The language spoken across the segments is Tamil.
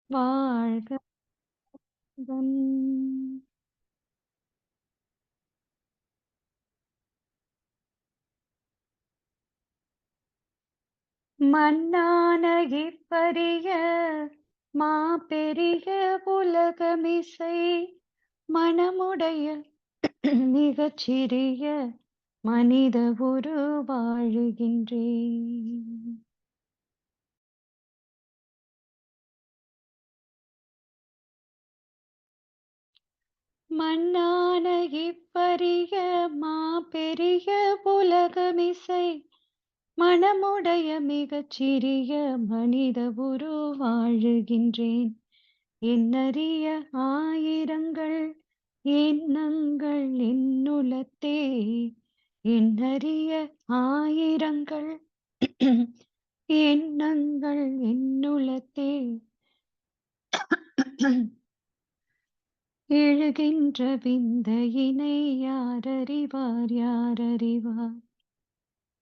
வாழ்க வளமுடன். மண்ணான இப்பரிய மாபெரிய உலகமிசை மனமுடைய மிகச்சிறிய மனித உரு வாழுகின்றேன். மண்ணான இப்பரிய மாபெரிய உலகமிசை மனமுடைய மிகச்சிறிய மனித உரு வாழுகின்றேன். எண்ணரிய ஆயிரங்கள் எண்ணங்கள் என்னுளத்தே, எண்ணரிய ஆயிரங்கள் எண்ணங்கள் என்னுளத்தே எழுகின்ற விந்தையினை யாரறிவார் யாரறிவார்.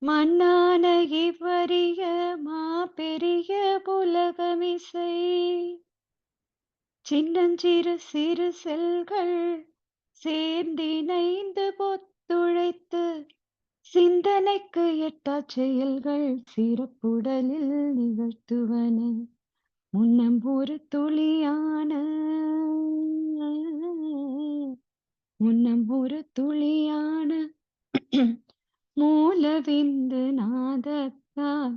மண்ணான இவ்வரிய மாபெரிய உலகமிசை சின்னஞ்சிறு சிறு செல்கள் சேர்ந்திணைந்து ஒத்துழைத்து சிந்தனைக்கு எட்டா செயல்கள் சிறப்புடலில் நிகழ்த்துவன. முன்னம் ஒரு துளியான மூலவிந்து நாதத்தால்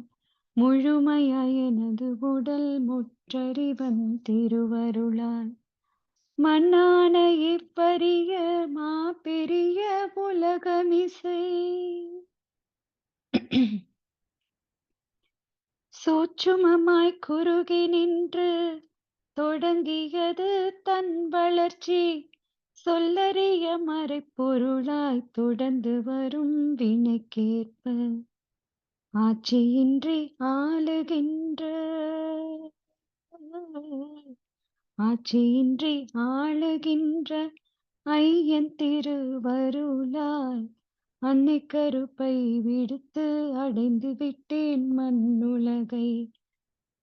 முழுமையாய் எனது உடல் முற்றறிவன் திருவருளால் மண்ணான இப்பரிய மாபெரிய உலகமிசை சூட்சுமமாய் குறுகி நின்று தொடங்கியது தன் வளர்ச்சி சொல்லறிய மறைப்பொருளாய் தொடர்ந்து வரும் வினைக்கேற்ப ஆட்சியின்றி ஆளுகின்ற ஐயன் திருவருளாய் அன்னை கருப்பை விடுத்து அடைந்து விட்டேன் மண்ணுலகை.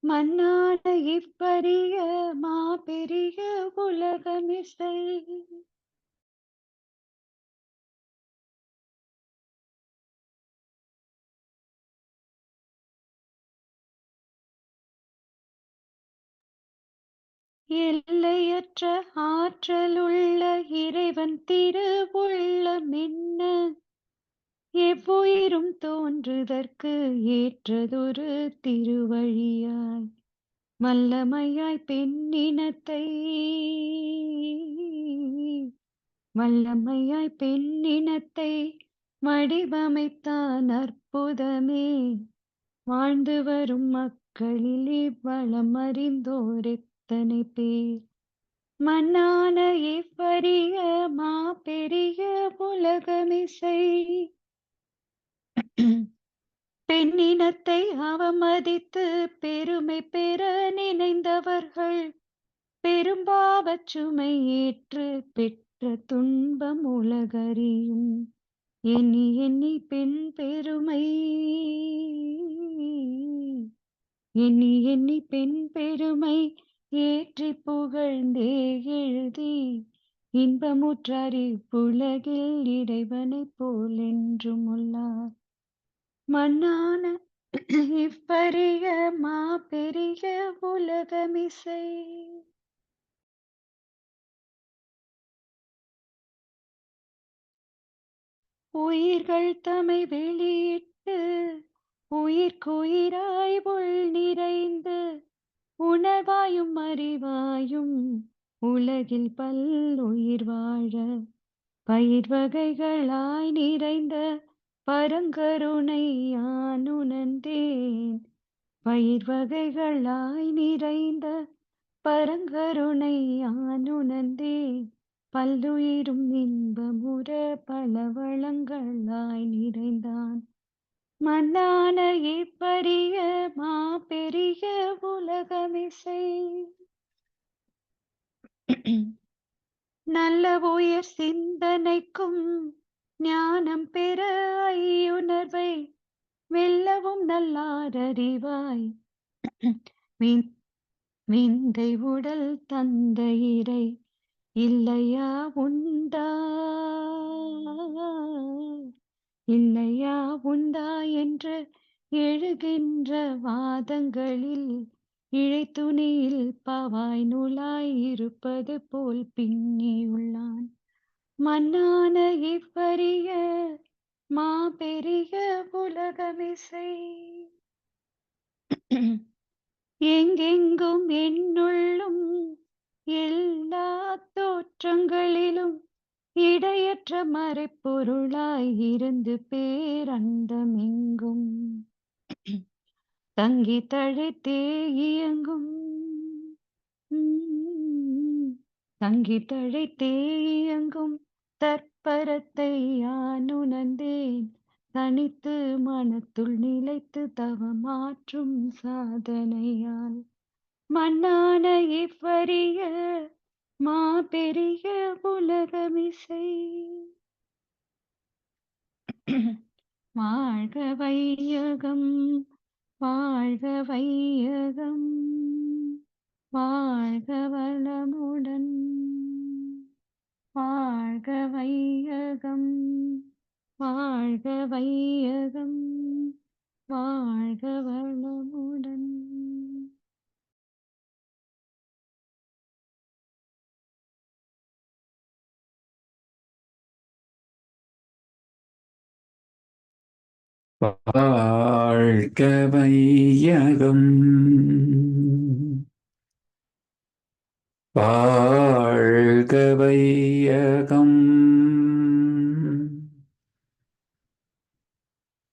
மண்ணான இப்பரிய மாபெரிய உலகமிசை எல்லையற்ற ஆற்றலுள்ள இறைவன் திருவுள்ளம் என்ன எவ்வுயிரும் தோன்றுதற்கு ஏற்றதொரு திருவழியாய் வல்லமையாய் பெண்ணினத்தை வடிவமைத்தான் அற்புதமே. வாழ்ந்து வரும் மக்களில் இவ்வளம் அறிந்தோர் எத்தனை பேர். மண்ணான இவ்வரிய மாபெரிய உலகமிசை பெண்ணினத்தை அவமதித்து பெருமை பெற நினைந்தவர்கள் பெரும்பாவச் சுமை ஏற்று பெற்ற துன்பம் உலகறியும். எண்ணி எண்ணி பெண் பெருமை ஏற்றி புகழ்ந்தே எழுதி இன்பமுற்றாரி புலகில் இறைவனைப் போல் என்றும் உள்ளார். மண்ணான இப்பரிய மாபெரிய உலகமிசை உயிர்கள் தமை வெளியிட்டு உயிர்க்குயிராய் உள் நிறைந்து உணர்வாயும் அறிவாயும் உலகில் பல்லுயிர் வாழ பயிர் வகைகளாய் நிறைந்த பரங்கருணை யான் உணர்ந்தேன். பயிர் வகைகளாய் நிறைந்த பரங்கருணை யான் உணர்ந்தேன். பல்லுயிரும் இன்பமுற பல வளங்களாய் நிறைந்தான். மண்ணான இப்பரிய மாபெரிய உலகமிசை நல்ல உயர் சிந்தனைக்கும் ஞானம் பெற ஐயுணர்வை வெல்லவும் நல்லாரறிவாய் விந்தை உடல் தந்த இறை இல்லையா உண்டா, இல்லையா உண்டா என்று எழுகின்ற வாதங்களில் இழைத்துணியில் பாவாய் நூலாய் இருப்பது போல் பின்னியுள்ளான். மண்ணான இவ்வரிய மாபெரிய உலகமிசை எங்கெங்கும் என்னுள்ளும் எல்லா தோற்றங்களிலும் இடையற்ற மறைப்பொருளாய் இருந்து பேரண்டமெங்கும் தங்கி தழைத்தே இயங்கும், தங்கி தழைத்தே இயங்கும் தற்பரத்தை யான் உணர்ந்தேன். தனித்து மனத்துள் நிலைத்து தவமாற்றும் சாதனையால் மண்ணான இவ்வரிய மாபெரிய உலகமிசை வாழ்க வையகம், வாழ்க வையகம், வாழ்க வளமுடன், வாழ்க வையகம், வாழ்க வையகம், வாழ்க வளமுடன். வாழ்க வையகம், வாழ்க வையகம்,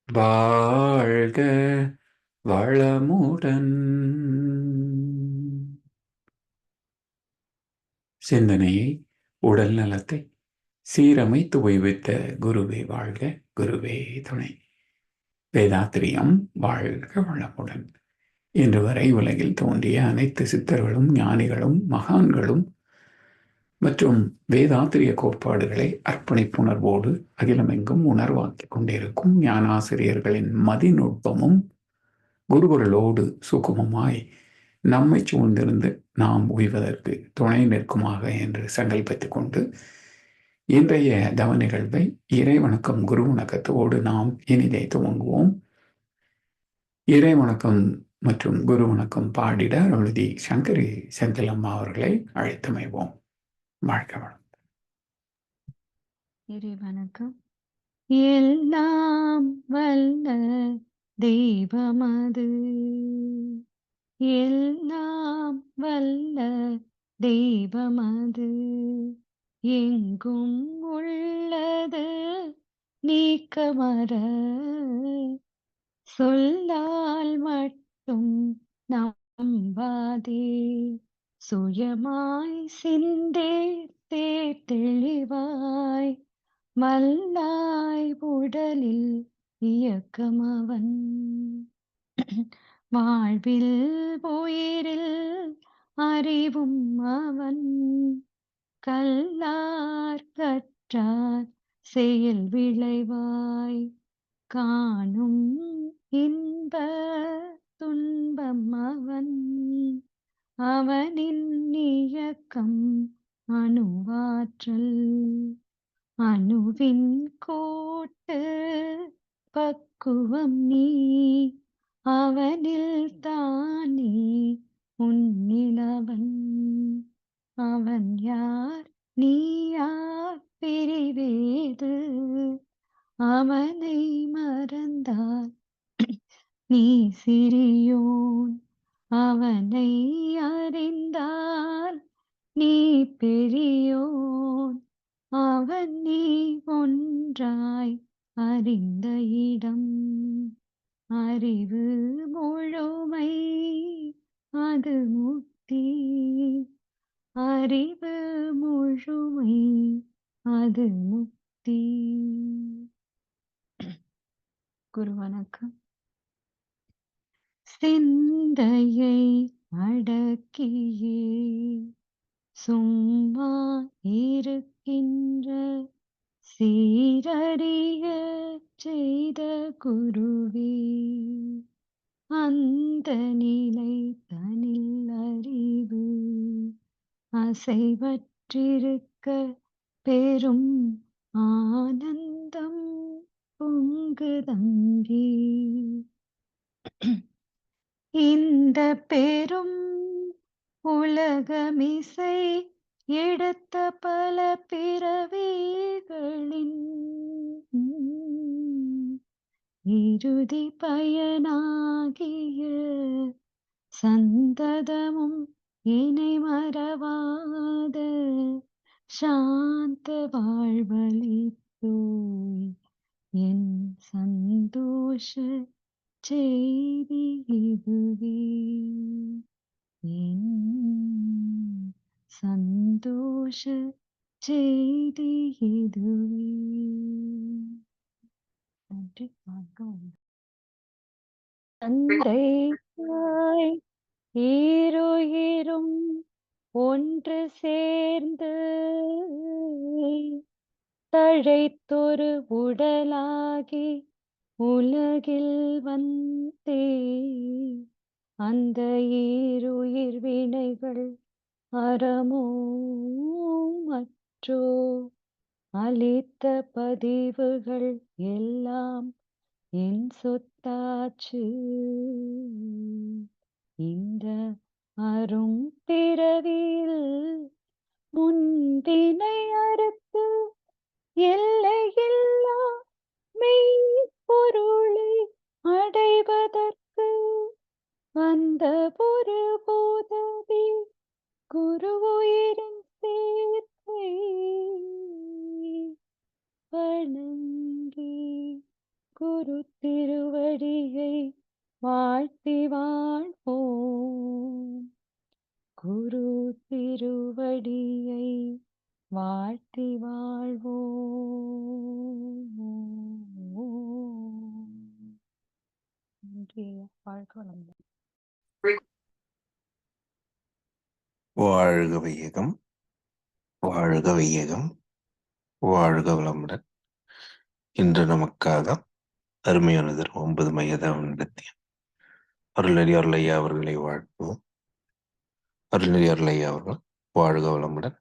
வாழ்க வளமுடன். சிந்தனையை, உடல் நலத்தை சீரமைத்து ஓய்வித்த குருவே வாழ்க, குருவே துணை. வேதாத்திரியம் வாழ்க வளமுடன். இன்று வரை உலகில் தோன்றிய அனைத்து சித்தர்களும் ஞானிகளும் மகான்களும் மற்றும் வேதாத்திரிய கோட்பாடுகளை அர்ப்பணிப்புணர்வோடு அகிலமெங்கும் உணர்வாக்கிக் கொண்டிருக்கும் ஞானாசிரியர்களின் மதிநுட்பமும் குருகுரலோடு சுகுமமாய் நம்மை சூழ்ந்திருந்து நாம் உய்வதற்கு துணை நிற்குமாக என்று சங்கல்பித்துக் கொண்டு இன்றைய தவ நிகழ்வை இறை வணக்கம் குரு வணக்கத்தோடு நாம் இனிதே துவங்குவோம். இறை வணக்கம் மற்றும் குரு வணக்கம் பாடிட அருள்தி சங்கரி செந்திலம்மா அவர்களை அழைத்தமைவோம். வாழ்க வளம். இறை வணக்கம். எல்லாம் வல்ல தெய்வமது, எல்லாம் வல்ல தெய்வமது, எங்கும் உள்ளது நீக்கமற சொல்லால் மட்டும் நம்பாதே. சுயமாய் சிந்தேத்தே தெளிவாய் வல்லாய் உடலில் இயக்கமவன். வாழ்வில் உயிரில் அறிவும் அவன். கல்லார் கற்றார் செயல் விளைவாய் காணும் இன்ப துன்பம் அவன். அவனின் இயக்கம் அணுவாற்றல். அணுவின் கோட்டு பக்குவம் நீ. அவனில் தானே உன்னிலவன். அவன் யார் நீ யார் பிரிவேது. அவனை மறந்தால் நீ சிறியோன். அவனை அறிந்தால் நீ பெரியோன். அவன் நீ ஒன்றாய் அறிந்த இடம். அறிவு முழுமை அது முக்தி. அறிவு முழுமை அது முக்தி. குரு வணக்கம். சிந்தையை அடக்கியே சும்மா இருக்கின்ற சீரறிய செய்த குருவே, அந்த நிலை தனில் அறிவு அசைவற்றிருக்க பெரும் ஆனந்தம் பொங்குதங்கே. இந்த பெரும் உலகமிசை எடுத்த பல பிறவிகளின் இறுதி பயனாகிய சந்ததமும் இணை மறவாத சாந்த வாழ்வழித்தோய் என் சந்தோஷ செய்தி இதுவே. என் சந்தோஷ செய்தி இதுவே. நன்றி. வணக்கம். தந்தை தாய் ஈருயிரும் ஒன்று சேர்ந்து தழைத்தொரு உடலாகி உலகில் வந்தே அந்த ஈருயிர் வினைகள் அறமோ மற்றோ அளித்த பதிவுகள் எல்லாம் என் சொத்தாச்சு. இந்த அரும் பிறவியில் முன்பினை அறுத்து எல்லையில்லா மெய்ப்பொருளை அடைவதற்கு வந்த ஒரு போதவி குருவுயிரின் சேர்க்கை வணங்கி குரு திருவடியை வாழ்த்தி வாழ்வோம். குரு திருவடியை வாழ்த்தி வாழ்வோம். நன்றி. வாழ்க வளமுடன். வாழ்க வையகம், வாழ்க வையகம், வாழ்க வளமுடன். இன்று நமக்காக அருமையானதர் 9 மையதாம் நடத்திய அருளடியார் ஐயா அவர்களை வாழ்த்துவோம். அருளடியார் ஐயா அவர்கள் வாழ்க வளமுடன்.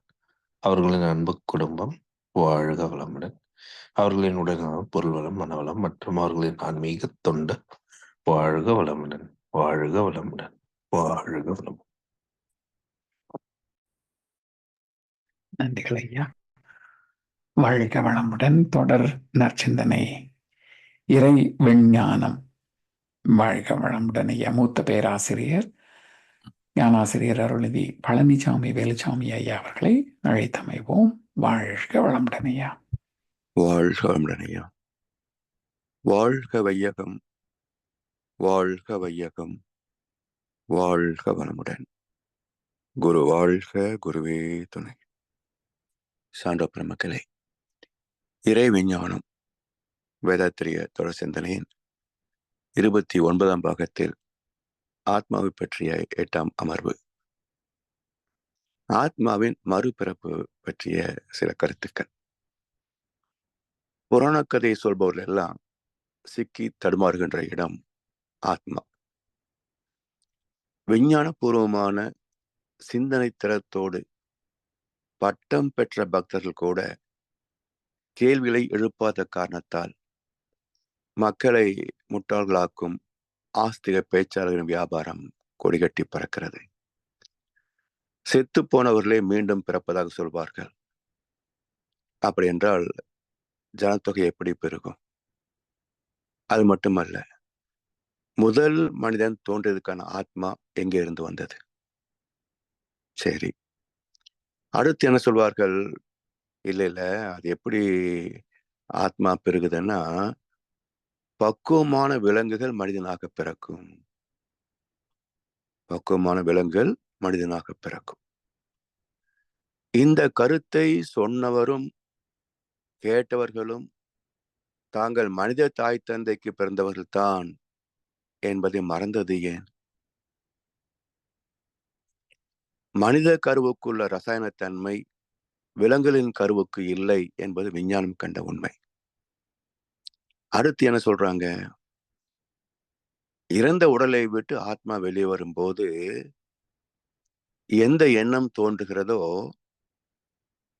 அவர்களின் அன்பு குடும்பம் வாழ்க வளமுடன். அவர்களின் உடல்நலம், பொருள் வளம், மனவளம் மற்றும் அவர்களின் ஆன்மீக தொண்டு வாழ்க வளமுடன், வாழ்க வளமுடன், வாழ்க வளமுடன். நன்றிகள் ஐயா. வாழ்க வளமுடன். தொடர் நற்சிந்தனை இறை விஞ்ஞானம். வாழ்க வளமுடன் ஐயா. மூத்த பேராசிரியர் ஞானாசிரியர் அருள்நிதி பழனிசாமி வேலுசாமி ஐயா அவர்களை அழைத்தமைவோம். வாழ்க வளமுடன் ஐயா. வாழ்க வளமுடன் ஐயா. வாழ்க வையகம், வாழ்க வையகம், வாழ்க வளமுடன். குரு வாழ்க, குருவே துணை. சான்ற பெருமக்களே, இறை விஞ்ஞானம் வேதாத்திரிய தொடர் சிந்தனையின் 29ஆம் பாகத்தில் ஆத்மாவை பற்றிய 8ஆம் அமர்வு, ஆத்மாவின் மறுபிறப்பு பற்றிய சில கருத்துக்கள். புராண கதையை சொல்பவர்கள் எல்லாம் சிக்கி தடுமாறுகின்ற இடம் ஆத்மா. விஞ்ஞான பூர்வமான சிந்தனை திறத்தோடு பட்டம் பெற்ற பக்தர்கள் கூட கேள்விகளை எழுப்பாத காரணத்தால் மக்களை முட்டாள்களாக்கும் ஆஸ்திக பேச்சாளர்களின் வியாபாரம் கொடிகட்டி பறக்கிறது. செத்து போனவர்களே மீண்டும் பிறப்பதாக சொல்வார்கள். அப்படி என்றால் ஜனத்தொகை எப்படி பெருகும்? அது மட்டுமல்ல, முதல் மனிதன் தோன்றியதுக்கான ஆத்மா எங்கே இருந்து வந்தது? சரி, அடுத்து என்ன சொல்வார்கள்? இல்ல அது எப்படி ஆத்மா பெருகுதுன்னா, பக்குவமான விலங்குகள் மனிதனாக பிறக்கும். பக்குவமான விலங்குகள் மனிதனாக பிறக்கும். இந்த கருத்தை சொன்னவரும் கேட்டவர்களும் தாங்கள் மனித தாய் தந்தைக்கு பிறந்தவர்கள் தான் என்பதை மறந்தது ஏன்? மனித கருவுக்குள்ள ரசாயனத்தன்மை விலங்குகளின் கருவுக்கு இல்லை என்பது விஞ்ஞானம் கண்ட உண்மை. அடுத்து என்ன சொல்றாங்க? இறந்த உடலை விட்டு ஆத்மா வெளியே வரும்போது எந்த எண்ணம் தோன்றுகிறதோ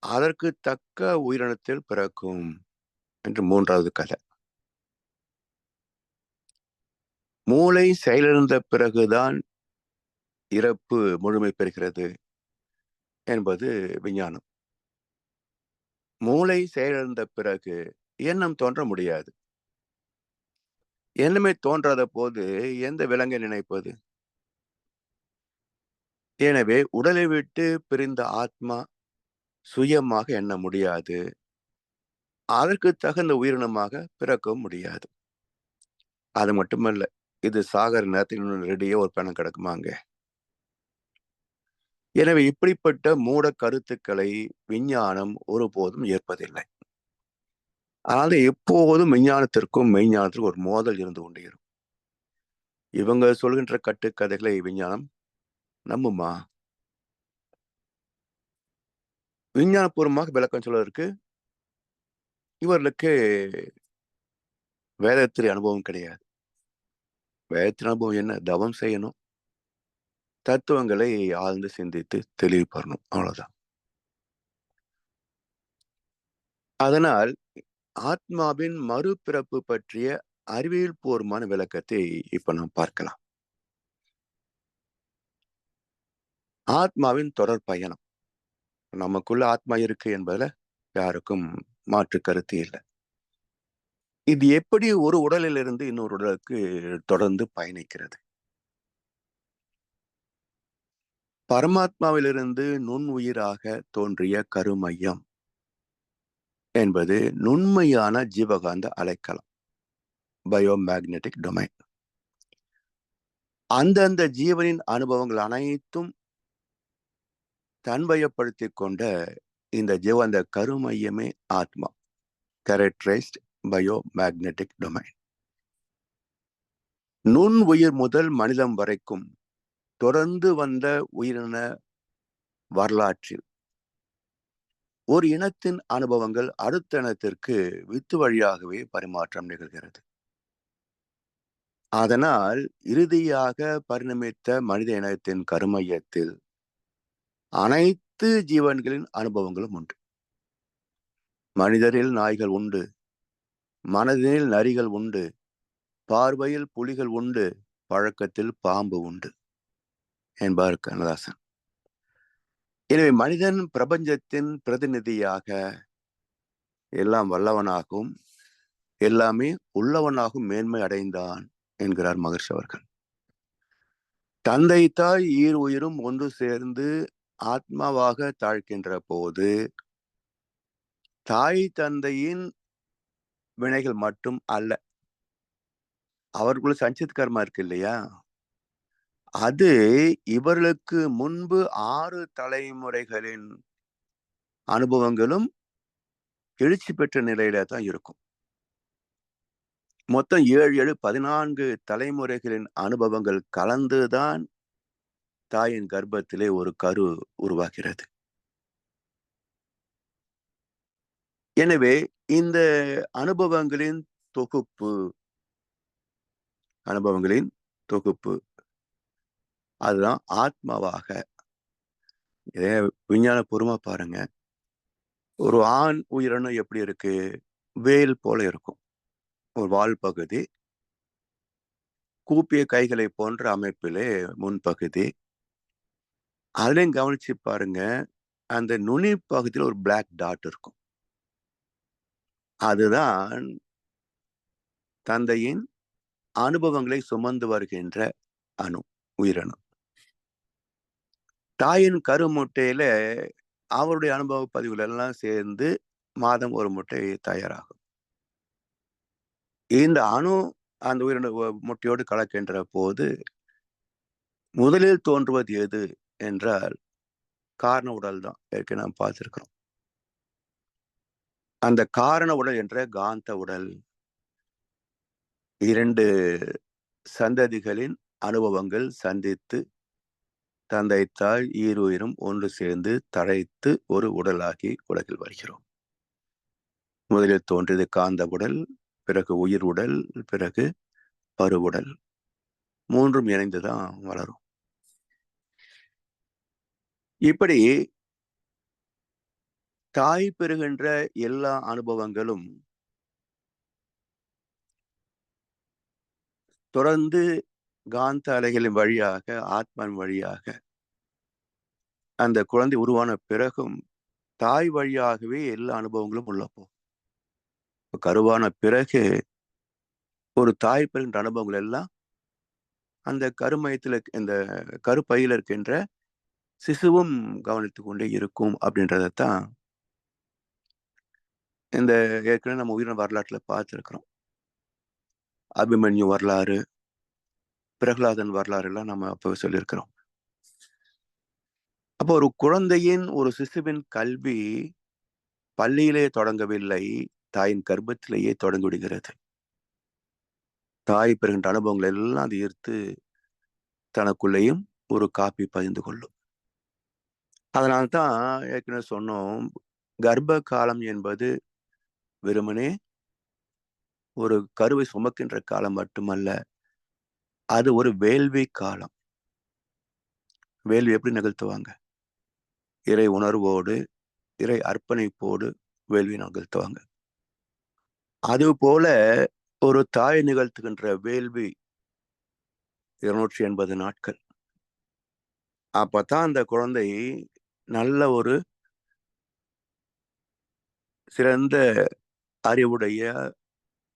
அதற்கு தக்க உயிரினத்தில் பிறக்கும் என்று 3வது கதை. மூளை செயலிழந்த பிறகுதான் இறப்பு முழுமை பெறுகிறது என்பது விஞ்ஞானம். மூளை செயலிழந்த பிறகு எண்ணம் தோன்ற முடியாது. எண்ணமே தோன்றாத போது எந்த விலங்கை நினைப்பது? எனவே உடலை விட்டு பிரிந்த ஆத்மா சுயமாக எண்ண முடியாது. அதற்கு தகுந்த உயிரினமாக பிறக்கவும் முடியாது. அது மட்டுமல்ல, இது சாகர நேரத்தில் ரெடியே ஒரு பணம் கிடக்குமாங்க. எனவே இப்படிப்பட்ட மூட கருத்துக்களை விஞ்ஞானம் ஒருபோதும் ஏற்பதில்லை. அதனால எப்போதும் விஞ்ஞானத்திற்கும் மெய்ஞானத்திற்கும் ஒரு மோதல் இருந்து கொண்டே இருக்கும். இவங்க சொல்கின்ற கட்டுக்கதைகளை விஞ்ஞானம் நம்புமா? விஞ்ஞானபூர்வமாக விளக்கம் சொல்வதற்கு இவர்களுக்கு வேதத்தின் அனுபவம் கிடையாது. வேதத்தின் அனுபவம் என்ன? தவம் செய்யணும், தத்துவங்களை ஆழ்ந்து சிந்தித்து தெளிவு பெறணும், அவ்வளவுதான். அதனால் ஆத்மாவின் மறுபிறப்பு பற்றிய அறிவியல் பூர்வமான விளக்கத்தை இப்ப நாம் பார்க்கலாம். ஆத்மாவின் தொடர் பயணம். நமக்குள்ள ஆத்மா இருக்கு என்பதுல யாருக்கும் மாற்று கருத்து இல்லை. இது எப்படி ஒரு உடலிலிருந்து இன்னொரு உடலுக்கு தொடர்ந்து பயணிக்கிறது? பரமாத்மாவிலிருந்து நுண்ணுயிராக தோன்றிய கருமையம் என்பது நுண்மையான ஜீவகாந்த அலைக்களம், பயோமேக்னெட்டிக் டொமைன். அந்தந்த ஜீவனின் அனுபவங்கள் அனைத்தும் தன்வயப்படுத்திக் கொண்ட இந்த ஜீவந்த கருமையமே ஆத்மா, கேரக்டரைஸ்ட் பயோமேக்னெட்டிக் டொமைன். நுண் உயிர் முதல் மனிதம் வரைக்கும் தொடர்ந்து வந்த உயிரின வரலாற்றில் ஒரு இனத்தின் அனுபவங்கள் அடுத்த இனத்திற்கு வித்து வழியாகவே பரிமாற்றம் நிகழ்கிறது. அதனால் இறுதியாக பரிணமித்த மனித இனத்தின் கருமையத்தில் அனைத்து ஜீவன்களின் அனுபவங்களும் உண்டு. மனிதரில் நாய்கள் உண்டு, மனதில் நரிகள் உண்டு, பார்வையில் புலிகள் உண்டு, பழக்கத்தில் பாம்பு உண்டு என்பார் கண்ணதாசன். எனவே மனிதன் பிரபஞ்சத்தின் பிரதிநிதியாக எல்லாம் வல்லவனாகவும் எல்லாமே உள்ளவனாகவும் மேன்மை அடைந்தான் என்கிறார் மகர்ஷி அவர்கள். தந்தை தாய் ஈர் உயிரும் ஒன்று சேர்ந்து ஆத்மாவாக தாழ்கின்ற போது தாய் தந்தையின் வினைகள் மட்டும் அல்ல, அவர்களுக்குள்ள சஞ்சித் கர்மா இருக்கு இல்லையா, அது இவர்களுக்கு முன்பு 6 தலைமுறைகளின் அனுபவங்களும் எழுச்சி பெற்ற நிலையில தான் இருக்கும். மொத்தம் 7 14 தலைமுறைகளின் அனுபவங்கள் கலந்துதான் தாயின் கர்ப்பத்திலே ஒரு கரு உருவாகிறது. எனவே இந்த அனுபவங்களின் தொகுப்பு அதுதான் ஆத்மாவாக. இதே விஞ்ஞானபூர்வமா பாருங்க, ஒரு ஆண் உயிரினம் எப்படி இருக்கு? வேல் போல இருக்கும். ஒரு வால் பகுதி, கூப்பிய கைகளை போன்ற அமைப்பிலே முன்பகுதி. அதுலயும் கவனிச்சு பாருங்க, அந்த நுனி பகுதியில் ஒரு பிளாக் டாட் இருக்கும். அதுதான் தந்தையின் அனுபவங்களை சுமந்து வருகின்ற உயிரணு. தாயின் கருமுட்டையில அவருடைய அனுபவ பதிவுகள் எல்லாம் சேர்ந்து மாதம் ஒரு முட்டை தயாராகும். இந்த அணு அந்த உயிரணு முட்டையோடு கலக்கின்ற போது முதலில் தோன்றுவது எது என்றால் காரண உடல் தான். ஏற்கனவே நாம் பார்த்திருக்கிறோம். அந்த காரண உடல் என்ற காந்த உடல் 2 சந்ததிகளின் அனுபவங்கள் சந்தித்து தந்தை தாய் ஈருயிரும் ஒன்று சேர்ந்து தழைத்து ஒரு உடலாகி உலகில் வருகிறோம். முதலில் தோன்றியது காந்த உடல், பிறகு உயிர் உடல், பிறகு பருவுடல். மூன்றும் இணைந்துதான் வளரும். இப்படி தாய் பெறுகின்ற எல்லா அனுபவங்களும் தொடர்ந்து காந்த அலைகளின் வழியாக, ஆத்மன் வழியாக அந்த குழந்தை உருவான பிறகும் தாய் வழியாகவே எல்லா அனுபவங்களும் உள்ள போகும். கருவான பிறகு ஒரு தாய் பெறுகின்ற அனுபவங்கள் எல்லாம் அந்த கருமையத்தில், இந்த கருப்பையில் இருக்கின்ற சிசுவும் கவனித்துக் கொண்டே இருக்கும் அப்படின்றதான் இந்த ஏற்கனவே நம்ம உயிரின வரலாற்றுல பார்த்துருக்கிறோம். அபிமன்யு வரலாறு, பிரகலாதன் வரலாறு எல்லாம் நம்ம அப்போ சொல்லியிருக்கிறோம். அப்போ ஒரு குழந்தையின், ஒரு சிசுவின் கல்வி பள்ளியிலே தொடங்கவில்லை, தாயின் கர்ப்பத்திலேயே தொடங்கிவிடுகிறது. தாய் பெறுகின்ற அனுபவங்கள் எல்லாம் அது ஈர்த்து தனக்குள்ளேயும் ஒரு காப்பி பதிந்து கொள்ளும். அதனால்தான் ஏற்கனவே சொன்னோம், கர்ப்ப காலம் என்பது வெறுமனே ஒரு கருவை சுமக்கின்ற காலம் மட்டுமல்ல, அது ஒரு வேள்வி காலம். வேள்வி எப்படி நிகழ்த்துவாங்க? இறை உணர்வோடு, இறை அர்ப்பணிப்போடு வேள்வி நிகழ்த்துவாங்க. அது போல ஒரு தாய் நிகழ்த்துகின்ற வேள்வி 280 நாட்கள். அப்பதான் அந்த குழந்தை நல்ல ஒரு சிறந்த அறிவுடைய,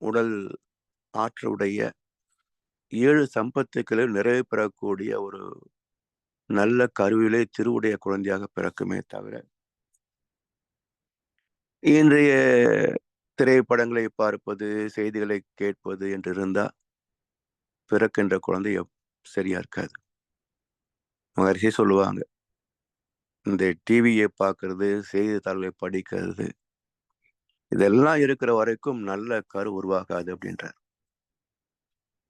உடல் ஆற்றலுடைய, 7 சம்பத்துக்களை நிறைவு பெறக்கூடிய ஒரு நல்ல கருவிலே திருவுடைய குழந்தையாக பிறக்குமே தவிர, இன்றைய திரைப்படங்களை பார்ப்பது, செய்திகளை கேட்பது என்று இருந்தா பிறக்கின்ற குழந்தை சரியா இருக்காது. மகரிஷி சொல்லுவாங்க, இந்த டிவியை பார்க்கறது, செய்தித்தாள்களை படிக்கிறது, இதெல்லாம் இருக்கிற வரைக்கும் நல்ல கரு உருவாகாது அப்படின்றார்.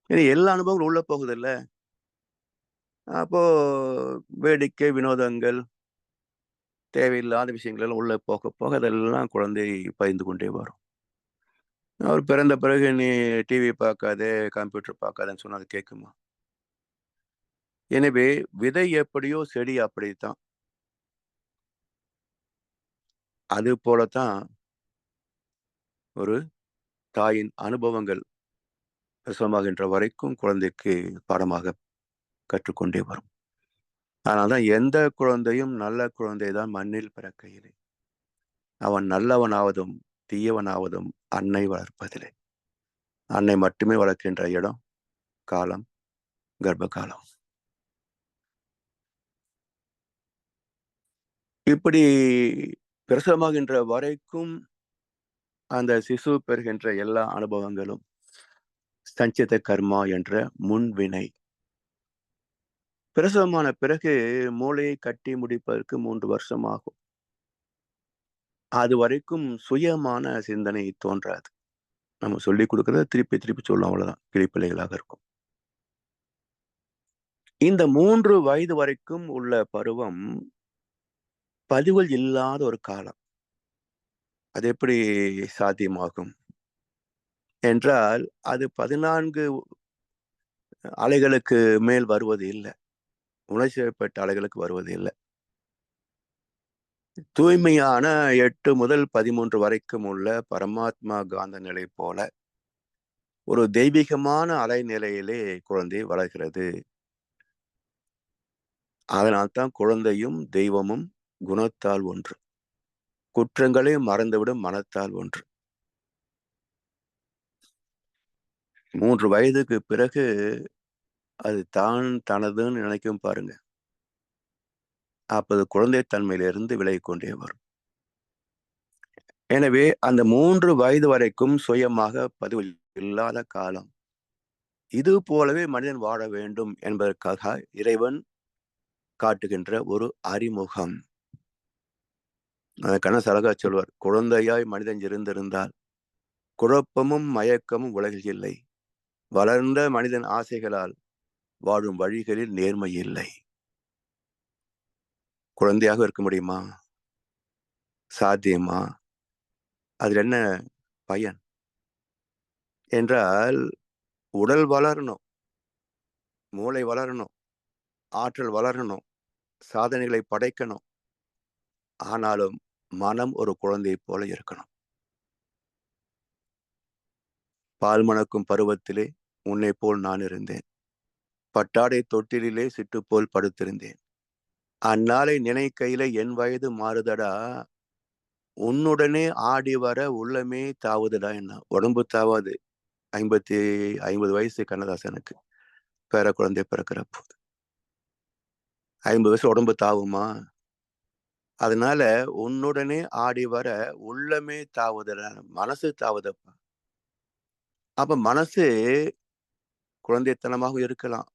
ஏன்னா எல்லா அனுபவங்களும் உள்ள போகுது இல்ல. அப்போ வேடிக்கை, வினோதங்கள், தேவையில்லாத விஷயங்கள் எல்லாம் உள்ள போக போக அதெல்லாம் குழந்தை பயந்து கொண்டே வரும். அவர் பிறந்த பிறகு நீ டிவி பார்க்காதே, கம்ப்யூட்டர் பார்க்காதன்னு சொன்னா அது கேட்குமா? எனவே விதை எப்படியோ செடி அப்படித்தான். அது போலத்தான் ஒரு தாயின் அனுபவங்கள் பிரசவமாகின்ற வரைக்கும் குழந்தைக்கு பாடமாக கற்றுக்கொண்டே வரும். அதனால்தான் எந்த குழந்தையும் நல்ல குழந்தை தான் மண்ணில் பிறக்கையிலே. அவன் நல்லவனாவதும் தீயவனாவதும் அன்னை வளர்ப்பதிலே. அன்னை மட்டுமே வளர்க்கின்ற இடம், காலம், கர்ப்ப காலம். இப்படி பிரசவமாகின்ற வரைக்கும் அந்த சிசு பெறுகின்ற எல்லா அனுபவங்களும் சஞ்சித கர்மா என்ற முன்வினை. பிரசவமான பிறகு மூளையை கட்டி முடிப்பதற்கு 3 வருஷம் ஆகும். அது வரைக்கும் சுயமான சிந்தனை தோன்றாது. நம்ம சொல்லிக் கொடுக்கறத திருப்பி திருப்பி சொல்லுவோம், அவ்வளவுதான். கிளிப்பிள்ளைகளாக இருக்கும். இந்த 3 வயது வரைக்கும் உள்ள பருவம் பதிவுகள் இல்லாத ஒரு காலம். அது எப்படி சாத்தியமாகும் என்றால், அது 14 அலைகளுக்கு மேல் வருவது இல்லை. உணர்ச்சிவயப்பட்ட அலைகளுக்கு வருவது இல்லை. தூய்மையான 8 முதல் 13 வரைக்கும் உள்ள பரமாத்மா காந்த நிலை போல ஒரு தெய்வீகமான அலைநிலையிலே குழந்தை வளர்கிறது. அதனால்தான் குழந்தையும் தெய்வமும் குணத்தால் ஒன்று, குற்றங்களை மறந்துவிடும் மனத்தால் ஒன்று. 3 வயதுக்கு பிறகு அது தான் தனதுன்னு நினைக்கும் பாருங்க. அப்போது குழந்தைத்தன்மையிலிருந்து விலகிக் கொண்டே வரும். எனவே அந்த 3 வயது வரைக்கும் சுயமாக பதிவு இல்லாத காலம். இது போலவே மனிதன் வாழ வேண்டும் என்பதற்காக இறைவன் காட்டுகின்ற ஒரு அறிமுகம். கண்ணதாசன் அழகா சொல்வார், குழந்தையாய் மனிதன் இருந்திருந்தால் குழப்பமும் மயக்கமும் உலகில் இல்லை. வளர்ந்த மனிதன் ஆசைகளால் வாழும் வழிகளில் நேர்மை இல்லை. குழந்தையாக இருக்க முடியுமா? சாத்தியமா? அதில் என்ன பயன் என்றால், உடல் வளரணும், மூளை வளரணும், ஆற்றல் வளரணும், சாதனைகளை படைக்கணும். ஆனாலும் மனம் ஒரு குழந்தையை போல இருக்கணும். பால் மணக்கும் பருவத்திலே உன்னை போல் நான் இருந்தேன். பட்டாடை தொட்டிலே சிட்டு போல் படுத்திருந்தேன். அந்நாளை நினைக்கையில என் வயது மாறுதடா, உன்னுடனே ஆடி வர உள்ளமே தாவுதுடா. என்ன உடம்பு தாவாது. 50 வயசு கண்ணதாசனுக்கு பேர குழந்தை பிறக்கிற போது 50 வயசு உடம்பு தாவுமா? அதனால உன்னுடனே ஆடி வர உள்ளமே தாவுதுடா, மனசு தாவுதப்பா. அப்ப மனசு குழந்தைத்தனமாக இருக்கலாம்.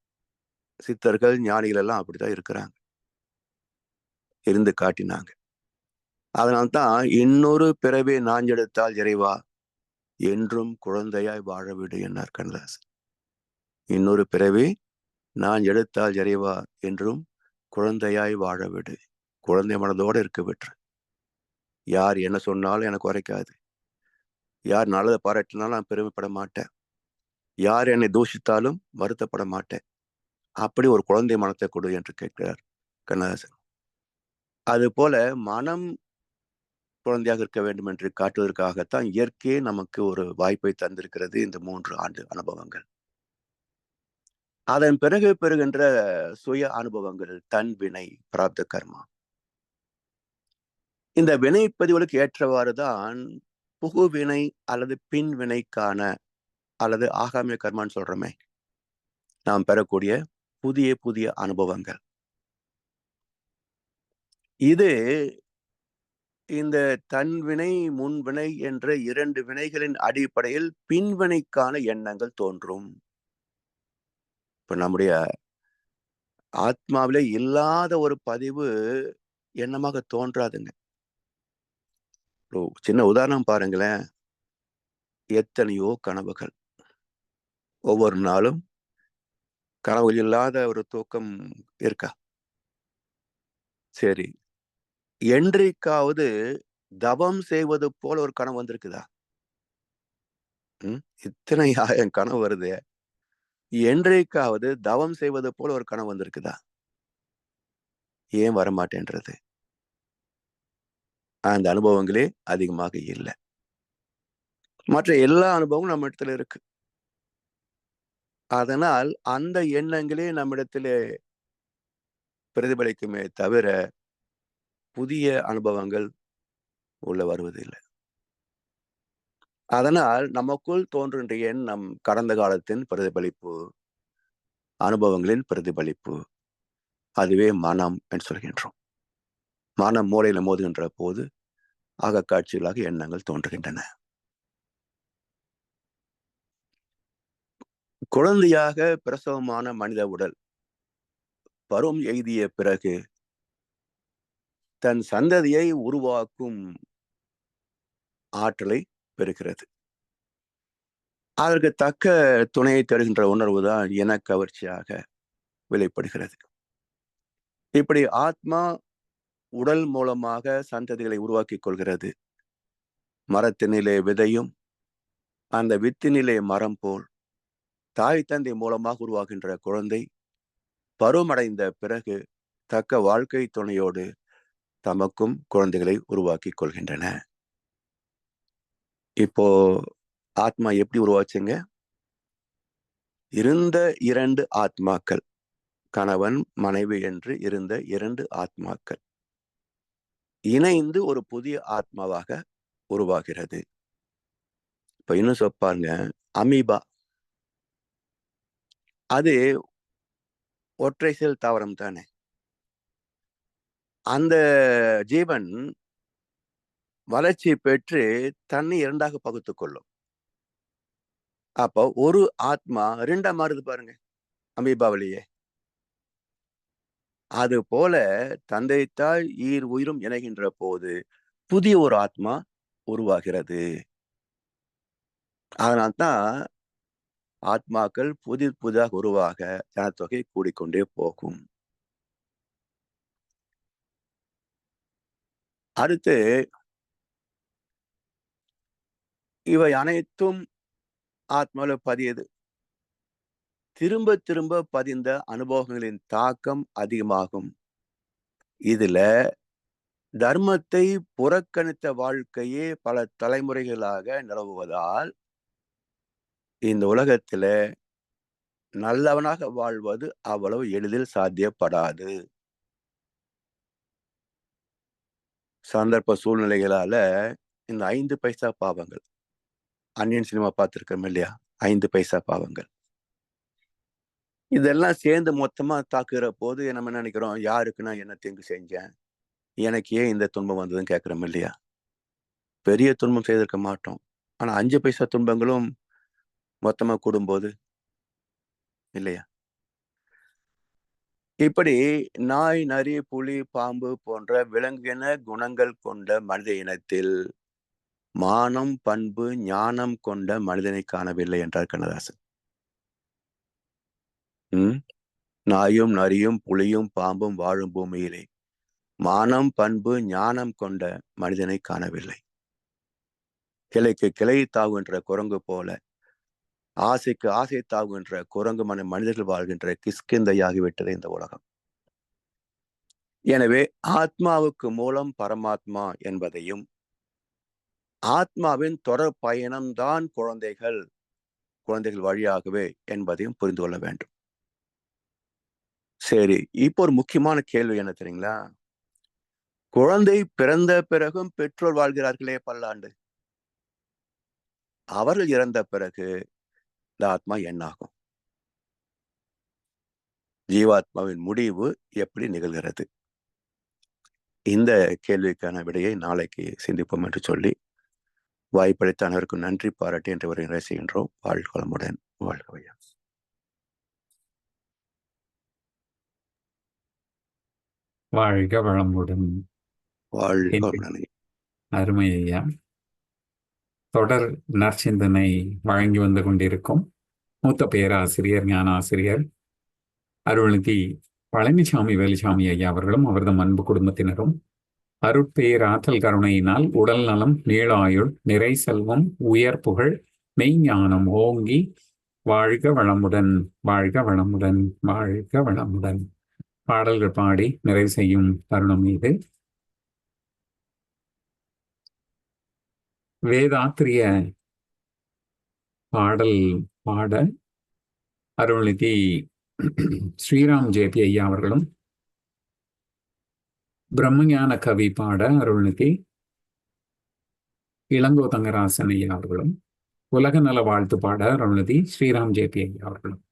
சித்தர்கள் ஞானிகள் எல்லாம் அப்படித்தான் இருக்கிறாங்க, இருந்து காட்டினாங்க. அதனால்தான் இன்னொரு பிறவி நாஞ்செடுத்தால் இறைவா என்றும் குழந்தையாய் வாழ விடு என்னார் கண்ணதாசன். இன்னொரு பிறவி நான் எடுத்தால் இறைவா என்றும் குழந்தையாய் வாழ விடு. குழந்தை மனதோடு இருக்க விட்டு. யார் என்ன சொன்னாலும் எனக்கு உரைக்காது. யார் நல்லதை பாராட்டினாலும் நான் பெருமைப்பட மாட்டேன். யார் என்னை தூஷித்தாலும் வருத்தப்பட மாட்டேன். அப்படி ஒரு குழந்தை மனத்தை கொடு என்று கேட்கிறார் கண்ணதாசன். அது போல மனம் குழந்தையாக இருக்க வேண்டும் என்று காட்டுவதற்காகத்தான் இயற்கையே நமக்கு ஒரு வாய்ப்பை தந்திருக்கிறது இந்த 3 ஆண்டு அனுபவங்கள். அதன் பிறகு பெறுகின்ற சுய அனுபவங்கள் தன் வினை, பிராப்த கர்மா. இந்த வினைப்பதிவுகளுக்கு ஏற்றவாறுதான் புகுவினை அல்லது பின் வினைக்கான அல்லது ஆகாமிய கர்மான்னு சொல்றோமே, நாம் பெறக்கூடிய புதிய புதிய அனுபவங்கள். இது இந்த தன்வினை முன்வினை என்ற 2 வினைகளின் அடிப்படையில் பின்வினைக்கான எண்ணங்கள் தோன்றும். இப்ப நம்முடைய ஆத்மாவிலே இல்லாத ஒரு பதிவு எண்ணமாக தோன்றாதுங்க. சின்ன உதாரணம் பாருங்களேன். எத்தனையோ கனவுகள். ஒவ்வொரு நாளும் கனவு இல்லாத ஒரு தூக்கம் இருக்கா? சரி, என்றைக்காவது தவம் செய்வது போல ஒரு கனவு வந்திருக்குதா? இத்தனை 1000 கனவு வருது. என்றைக்காவது தவம் செய்வது போல ஒரு கனவு வந்திருக்குதா? ஏன் வரமாட்டேன்றது? அந்த அனுபவங்களே அதிகமாக இல்லை. மற்ற எல்லா அனுபவமும் நம்ம இடத்துல இருக்கு. அதனால் அந்த எண்ணங்களே நம்மிடத்திலே பிரதிபலிக்குமே தவிர புதிய அனுபவங்கள் உள்ள வருவதில்லை. அதனால் நமக்குள் தோன்றுகின்ற எண்ணம் கடந்த காலத்தின் பிரதிபலிப்பு, அனுபவங்களின் பிரதிபலிப்பு. அதுவே மனம் என்று சொல்கின்றோம். மனம் மூளையில மோதுகின்ற போது ஆகக்காட்சிகளாக எண்ணங்கள் தோன்றுகின்றன. குழந்தையாக பிரசவமான மனித உடல் பருவம் எய்திய பிறகு தன் சந்ததியை உருவாக்கும் ஆற்றலை பெறுகிறது. அதற்கு தக்க துணையை தருகின்ற உணர்வுதான் இனக்கவர்ச்சியாக வெளிப்படுகிறது. இப்படி ஆத்மா உடல் மூலமாக சந்ததிகளை உருவாக்கிக் கொள்கிறது. மரத்தினிலே விதையும் அந்த வித்தினிலே மரம் போல் தாய் தந்தை மூலமாக உருவாகின்ற குழந்தை பருவமடைந்த பிறகு தக்க வாழ்க்கை துணையோடு தமக்கும் குழந்தைகளை உருவாக்கிக் கொள்கின்றன. இப்போ ஆத்மா எப்படி உருவாச்சுங்க? இருந்த 2 ஆத்மாக்கள், கணவன் மனைவி என்று இருந்த 2 ஆத்மாக்கள் இணைந்து ஒரு புதிய ஆத்மாவாக உருவாகிறது. இப்ப இன்னும் சொப்பாருங்க, அமீபா அது ஒற்றை செல் தாவரம் தானே. அந்த ஜீவன் வளர்ச்சி பெற்று தன்னை 2ஆக பகுத்துக் கொள்ளும். அப்போ ஒரு ஆத்மா 2ஆ மாறுது பாருங்க அமீபாவிலேயே. அது போல தந்தை தாய் ஈர் உயிரும் இணைகின்ற போது புதிய ஒரு ஆத்மா உருவாகிறது. அதனால்தான் ஆத்மாக்கள் புதிதாக உருவாக ஜனத்தொகை கூடிக்கொண்டே போகும். அடுத்து இவை அனைத்தும் ஆத்மாவில் பதியது. திரும்ப திரும்ப பதிந்த அனுபவங்களின் தாக்கம் அதிகமாகும். இதுல தர்மத்தை புறக்கணித்த வாழ்க்கையே பல தலைமுறைகளாக நிலவுவதால் இந்த உலகத்துல நல்லவனாக வாழ்வது அவ்வளவு எளிதில் சாத்தியப்படாது. சந்தர்ப்ப சூழ்நிலைகளால இந்த 5 பைசா பாவங்கள், அன்னியன் சினிமா பார்த்திருக்கோம் இல்லையா? 5 பைசா பாவங்கள் இதெல்லாம் சேர்ந்து மொத்தமா தாக்குற போது நம்ம நினைக்கிறோம், யாருக்கு நான் என்ன தீங்கு செஞ்சேன், எனக்கு ஏன் இந்த துன்பம் வந்ததுன்னு கேட்கிறோம் இல்லையா? பெரிய துன்பம் செய்திருக்க மாட்டோம். ஆனா 5 பைசா துன்பங்களும் மொத்தமா கூடும்போது இல்லையா? இப்படி நாய், நரி, புலி, பாம்பு போன்ற விலங்கின குணங்கள் கொண்ட மனித இனத்தில் மானம், பண்பு, ஞானம் கொண்ட மனிதனை காணவில்லை என்றார் கண்ணதாசன். நாயும் நரியும் புலியும் பாம்பும் வாழும் பூமியிலே மானம், பண்பு, ஞானம் கொண்ட மனிதனை காணவில்லை. கிளைக்கு கிளை தாவுகின்ற குரங்கு போல ஆசைக்கு ஆசை தாவுகின்ற குரங்கு மனிதர்கள் வாழ்கின்ற கிஷ்கிந்தையாகிவிட்டது இந்த உலகம். எனவே ஆத்மாவுக்கு மூலம் பரமாத்மா என்பதையும், ஆத்மாவின் தொடர் பயணம்தான் குழந்தைகள் வழியாகவே என்பதையும் புரிந்து கொள்ள வேண்டும். சரி, இப்போ ஒரு முக்கியமான கேள்வி என்ன தெரியுங்களா? குழந்தை பிறந்த பிறகும் பெற்றோர் வாழ்கிறார்களே பல்லாண்டு, அவர்கள் இறந்த பிறகு இந்த ஆத்மா என்னாகும்? ஜீவாத்மாவின் முடிவு எப்படி நிகழ்கிறது? இந்த கேள்விக்கான விடையை நாளைக்கு சிந்திப்போம் என்று சொல்லி வாய்ப்பளித்த அனைவருக்கும் நன்றி பாராட்டி என்று ஒரு நிறைவு செய்கின்றோம். வாழ்க வளமுடன், வாழ்க வையம். வாழ்க வளமுடன். வாழ்க வளமுடன். அருமை ஐயா. தொடர் நற்சிந்தனை வழங்கி வந்து கொண்டிருக்கும் மூத்த பேராசிரியர், ஞான ஆசிரியர் அருள்நிதி பழனிசாமி வேலுசாமி ஐயா அவர்களும் அவரது அன்பு குடும்பத்தினரும் அருட்பேராற்றல் கருணையினால் உடல் நலம், நீளாயுள், நிறை செல்வம், உயர் புகழ், மெய்ஞானம் ஓங்கி வாழ்க வளமுடன், வாழ்க வளமுடன், வாழ்க வளமுடன் பாடல்கள் பாடி நிறைவு செய்யும் தருணம் இது. வேதாத்திரிய பாடல் பாட அருள்நிதி ஸ்ரீராம் ஜேபி ஐயா அவர்களும், பிரம்மஞான கவி பாட அருள்நிதி இளங்கோ தங்கராசன் ஐயா அவர்களும், உலக நல வாழ்த்து பாட அருள்நிதி ஸ்ரீராம் ஜேபி ஐயா அவர்களும்.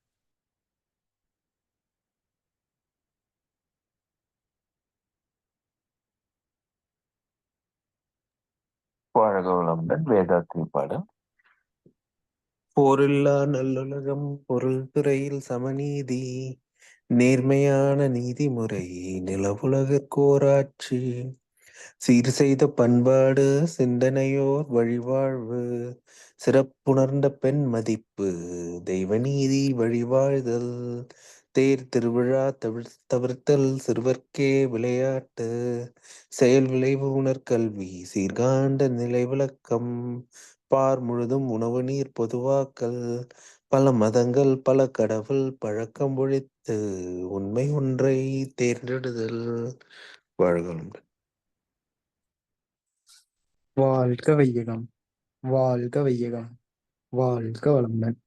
வாழ்க வளமுடன். வேதாத்திரி பாடல். போரில்லா நல்லுலகம், பொருள் துறையில் சமநீதி, நேர்மையான நீதிமுறை, நிலவுலகோராட்சி, சீர் செய்த பண்பாடு, சிந்தனையோர் வழிவாழ்வு, சிறப்புணர்ந்த பெண் மதிப்பு, தெய்வநீதி வழிவாழ்தல், தேர் திருவிழா தவிர்த்தல், சிறுவர்க்கே விளையாட்டு, செயல் விளைவு உணர்கல்வி, சீர்காண்ட நிலை விளக்கம், பார் முழுதும் உணவு நீர் பொதுவாக்கல், பல மதங்கள் பல கடவுள் பழக்கம் ஒழித்து உண்மை ஒன்றை தேர்ந்தெடுதல். வாழ்க வாழ்க வையகம், வாழ்க வையகம், வாழ்க வளமுடன்.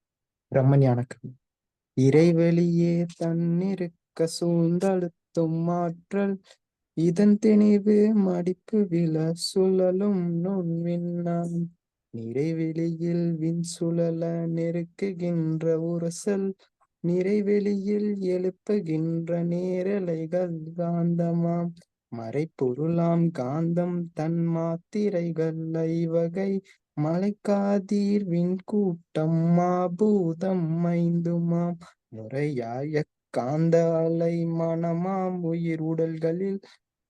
பிரம்மஞான கவி. இறைவெளியே தன்னிருக்க சூழ்ந்தழுத்தும் ஆற்றல், இதன் திணிவு மடிப்பு விழ சுழலும் நுண்விண்ணான், நிறைவெளியில் விண் சுழல நெருக்குகின்ற உரசல், நிறைவெளியில் எழுப்புகின்ற நேரலைகள் காந்தமாம், மறைப்பொருளாம் காந்தம் தன் மாத்திரைகள் ஐவகை, மலைக்காதீர் விண்கூட்டம் மாபூதம் ஐந்துமாம், முறையாய காந்த அலை மனமாம் உயிர் உடல்களில்,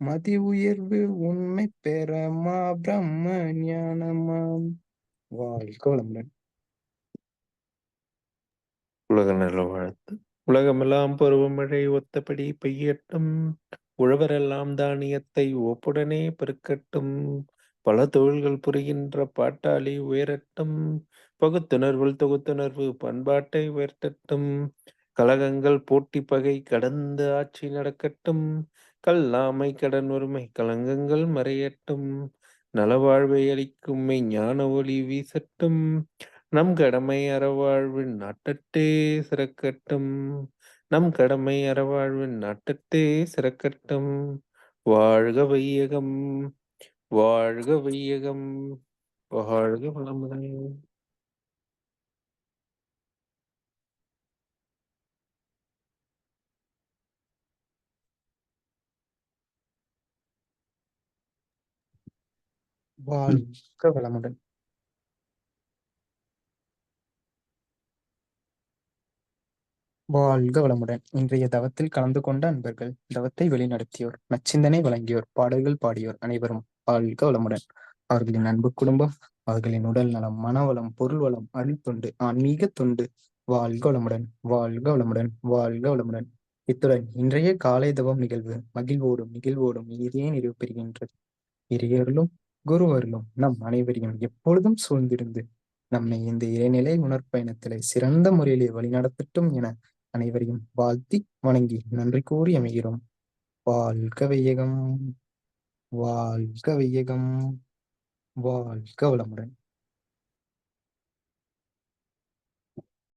மதி உயர்வு உண்மை பெற மா பிரம்ம ஞானமாம். வாழ்க வளமுடன். உலக நல வாழ்த்து. உலகமெல்லாம் பருவமழை ஒத்தபடி பெய்யட்டும், உழவரெல்லாம் தானியத்தை ஒப்புடனே பெருக்கட்டும், பல தொழில்கள் புரிகின்ற பாட்டாளி உயரட்டும், பகுத்துணர்வில் தொகுத்துணர்வு பண்பாட்டை உயர்த்தட்டும், கலகங்கள் போட்டி பகை கடந்து ஆட்சி நடக்கட்டும். கல்லாமை கடன் உரிமை கலங்கங்கள் மறையட்டும். நலவாழ்வை அளிக்கும் மெய்ஞான ஒளி வீசட்டும். நம் கடமை அறவாழ்வின் நாட்டத்தே சிறக்கட்டும். நம் கடமை அறவாழ்வின் நாட்டத்தே சிறக்கட்டும். வாழ்க வையகம், வாழ்க வையகம், வாழ்க வளமுடன். வாழ்க வளமுடன். வாழ்க வளமுடன். இன்றைய தவத்தில் கலந்து கொண்ட அன்பர்கள், தவத்தை வழிநடத்தியோர், நச்சிந்தனை வழங்கியோர், பாடல்கள் பாடியோர் அனைவரும் வாழ்க வளமுடன். அவர்களின் அன்பு குடும்பம், அவர்களின் உடல் நலம், மனவளம், பொருள் வளம், அருள்தொண்டு, ஆன்மீக தொண்டு வாழ்க வளமுடன், வாழ்க வளமுடன், வாழ்க வளமுடன். இத்துடன் இன்றைய காலை தவம் நிகழ்வு நிகழ்வோடும் இனிதே நிறைவு பெறுகின்றது. இறையருளும் குருவருளும் நம் அனைவரையும் எப்பொழுதும் சூழ்ந்திருந்து நம்மை இந்த இறைநிலை உணர்பயணத்திலே சிறந்த முறையிலே வழிநடத்தட்டும் என அனைவரையும் வாழ்த்தி வணங்கி நன்றி கூறி அமைகிறோம். வாழ்க வையகம், வாழ்க வையகம், வாழ்க வளமுடன்.